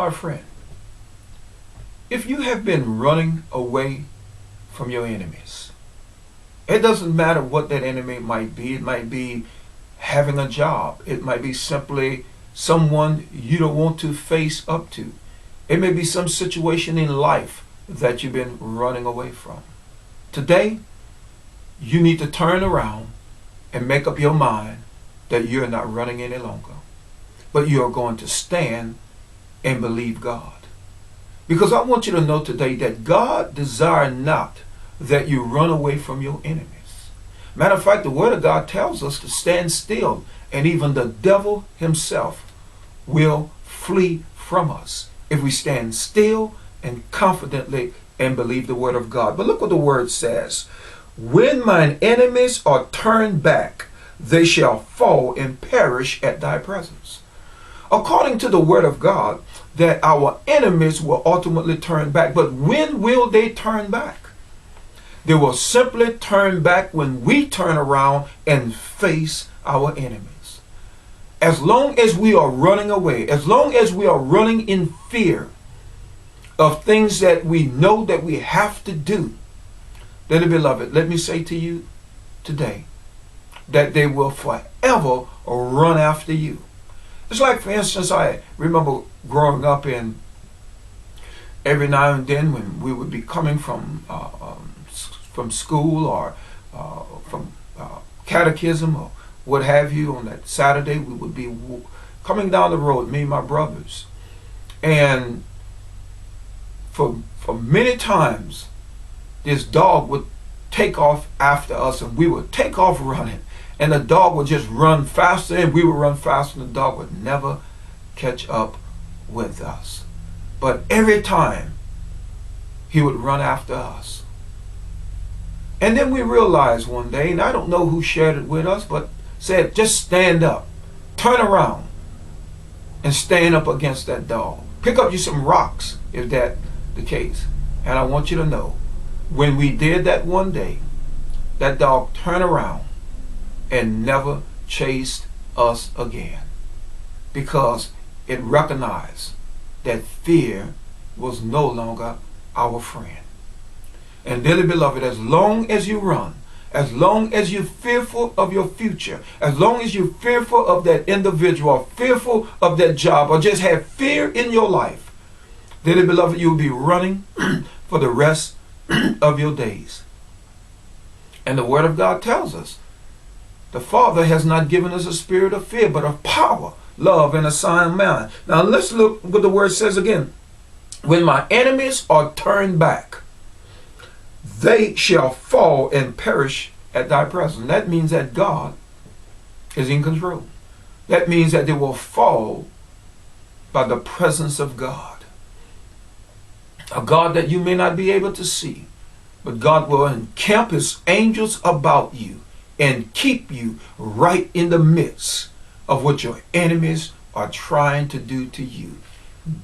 My friend, if you have been running away from your enemies, it doesn't matter what that enemy might be. It might be having a job. It might be simply someone you don't want to face up to. It may be some situation in life that you've been running away from. Today, you need to turn around and make up your mind that you're not running any longer, but you are going to stand and believe God. Because I want you to know today that God desires not that you run away from your enemies. Matter of fact, the Word of God tells us to stand still, and even the devil himself will flee from us if we stand still and confidently and believe the Word of God. But look what the Word says. When mine enemies are turned back, they shall fall and perish at thy presence. According to the Word of God, that our enemies will ultimately turn back. But when will they turn back? They will simply turn back when we turn around and face our enemies. As long as we are running away, as long as we are running in fear of things that we know that we have to do, dearly beloved, let me say to you today that they will forever run after you. It's like, for instance, I remember growing up, in every now and then when we would be coming from school or from catechism or what have you, on that Saturday we would be coming down the road, me and my brothers, and for many times this dog would take off after us, and we would take off running, and the dog would just run faster, and we would run faster, and the dog would never catch up with us. But every time he would run after us. And then we realized one day, and I don't know who shared it with us, but said, just stand up, turn around, and stand up against that dog. Pick up you some rocks, if that the case. And I want you to know, when we did that one day, that dog turned around and never chased us again, because it recognized that fear was no longer our friend. And dearly beloved, as long as you run, as long as you're fearful of your future, as long as you're fearful of that individual, fearful of that job, or just have fear in your life, dearly beloved, you'll be running for the rest of your days. And the Word of God tells us, the Father has not given us a spirit of fear, but of power, love, and a sound mind. Now let's look what the Word says again. When my enemies are turned back, they shall fall and perish at thy presence. That means that God is in control. That means that they will fall by the presence of God. A God that you may not be able to see, but God will encamp his angels about you and keep you right in the midst of what your enemies are trying to do to you.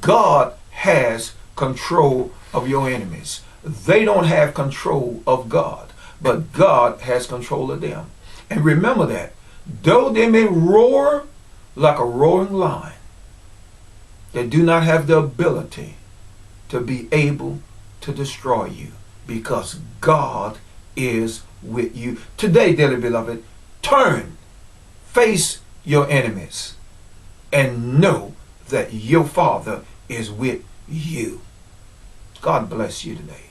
God has control of your enemies. They don't have control of God, but God has control of them. And remember that, though they may roar like a roaring lion, they do not have the ability to be able to destroy you, because God is with you. Today, dearly beloved, turn, face your enemies, and know that your Father is with you. God bless you today.